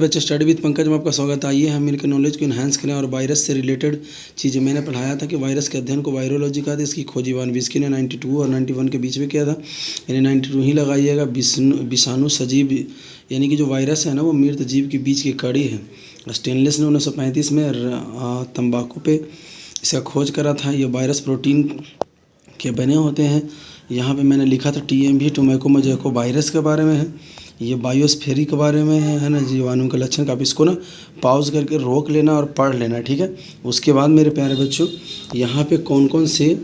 बच्चे study with Pankaj में आपका स्वागत है। आइए हम मिलकर नॉलेज को इन्हांस करें और वायरस से रिलेटेड चीज़ें मैंने पढ़ाया था कि वायरस के अध्ययन को वायरोलॉजी कहते हैं। इसकी खोज इवान विस्की ने 92 और 91 के बीच में किया था, यानी 92 ही लगाइएगा। विषाणु सजीव यानी कि जो वायरस है ना वो मृत जीव के बीच की कड़ी है। स्टेनलेस ने 1935 में तंबाकू पे इसका खोज करा था। ये वायरस प्रोटीन के बने होते हैं। यहाँ पे मैंने लिखा था TMV टोमेको मजैको वायरस के बारे में है, ये बायोस्फेरी के बारे में है ना, जीवाणु के लक्षण का। आप इसको ना पॉज करके रोक लेना और पढ़ लेना, ठीक है। उसके बाद मेरे प्यारे बच्चों यहाँ पे कौन कौन से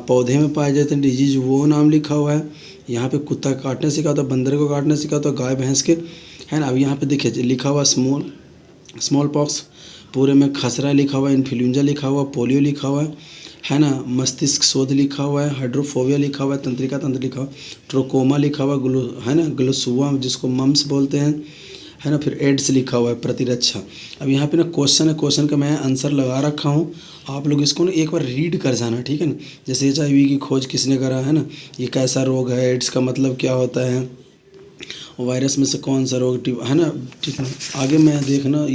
पौधे में पाए जाते हैं डिजीज वो नाम लिखा हुआ है। यहाँ पे कुत्ता काटने सिखा तो, बंदर को काटने सिखा तो, गाय भैंस के, है ना। अब यहाँ पे देखिए लिखा हुआ स्मॉल पॉक्स, पूरे में खसरा लिखा हुआ है, इन्फ्लुएंजा लिखा हुआ, पोलियो लिखा हुआ है ना, मस्तिष्क शोध लिखा हुआ है, हाइड्रोफोबिया लिखा हुआ है, तंत्रिका तंत्र लिखा हुआ है, ट्रोकोमा लिखा हुआ है ना, ग्लोसुआ जिसको मम्स बोलते हैं, है ना। फिर एड्स लिखा हुआ है, प्रतिरक्षा। अब यहाँ पे ना क्वेश्चन है, क्वेश्चन का मैं आंसर लगा रखा हूँ। आप लोग इसको ना एक बार रीड कर जाना, ठीक है ना। जैसे HIV की खोज किसने करा, है ना, ये कैसा रोग है, एड्स का मतलब क्या होता है, वायरस में से कौन सा रोग, है ना, ठीक है। आगे मैं देखना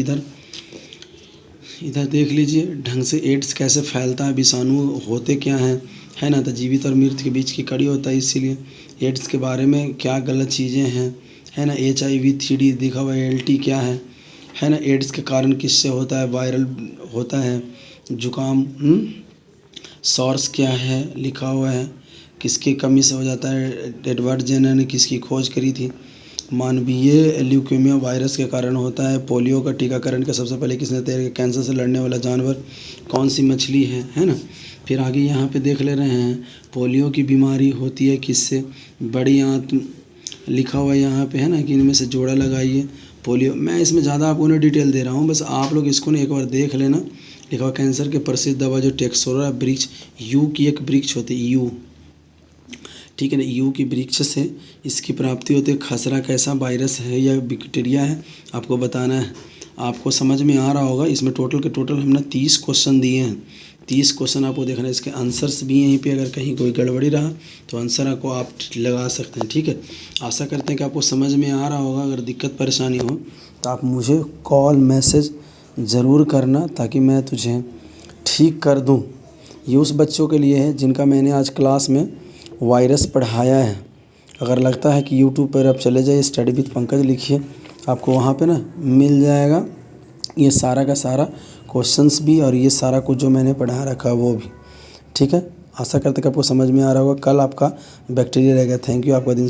इधर देख लीजिए ढंग से, एड्स कैसे फैलता है, विषाणु होते क्या हैं, है ना, तो जीवित और मृत के बीच की कड़ी होता है। इसीलिए एड्स के बारे में क्या गलत चीज़ें हैं, है ना। HIV 3D दिखा हुआ है, LT क्या है ना। एड्स के कारण किससे होता है, वायरल होता है, जुकाम, सॉर्स क्या है लिखा हुआ है, किसकी कमी से हो जाता है, एडवर्ड जेनर ने किसकी खोज करी थी, मानवीय ल्यूकेमिया वायरस के कारण होता है, पोलियो का टीकाकरण का सबसे पहले किसने तैयार किया, कैंसर से लड़ने वाला जानवर कौन सी मछली है ना। फिर आगे यहाँ पे देख ले रहे हैं पोलियो की बीमारी होती है किससे, बड़ी आंत लिखा हुआ है यहाँ पे, है ना, कि इनमें से जोड़ा लगाइए। पोलियो मैं इसमें ज़्यादा आपको ना डिटेल दे रहा हूँ, बस आप लोग इसको ना एक बार देख लेना। लिखा हुआ कैंसर के प्रसिद्ध दवा जो टेक्सोरा वृक्ष, यू की एक वृक्ष होती है, यू, ठीक है ना, यू की वृक्ष से इसकी प्राप्ति होती है। खसरा कैसा वायरस है या बैक्टीरिया है आपको बताना है। आपको समझ में आ रहा होगा। इसमें टोटल के टोटल हमने 30 क्वेश्चन दिए हैं। 30 क्वेश्चन आपको देखना है, इसके आंसर्स भी यहीं पे, अगर कहीं कोई गड़बड़ी रहा तो आंसर आपको आप लगा सकते हैं, ठीक है। आशा करते हैं कि आपको समझ में आ रहा होगा। अगर दिक्कत परेशानी हो तो आप मुझे कॉल मैसेज ज़रूर करना ताकि मैं तुझे ठीक कर दूँ। ये उस बच्चों के लिए है जिनका मैंने आज क्लास में वायरस पढ़ाया है। अगर लगता है कि YouTube पर आप चले जाइए, स्टडी विद पंकज लिखिए, आपको वहाँ पे ना मिल जाएगा ये सारा का सारा क्वेश्चंस भी और ये सारा कुछ जो मैंने पढ़ा रखा है वो भी, ठीक है। आशा करते कि आपको समझ में आ रहा होगा। कल आपका बैक्टीरिया रहेगा। थैंक यू, आपका दिन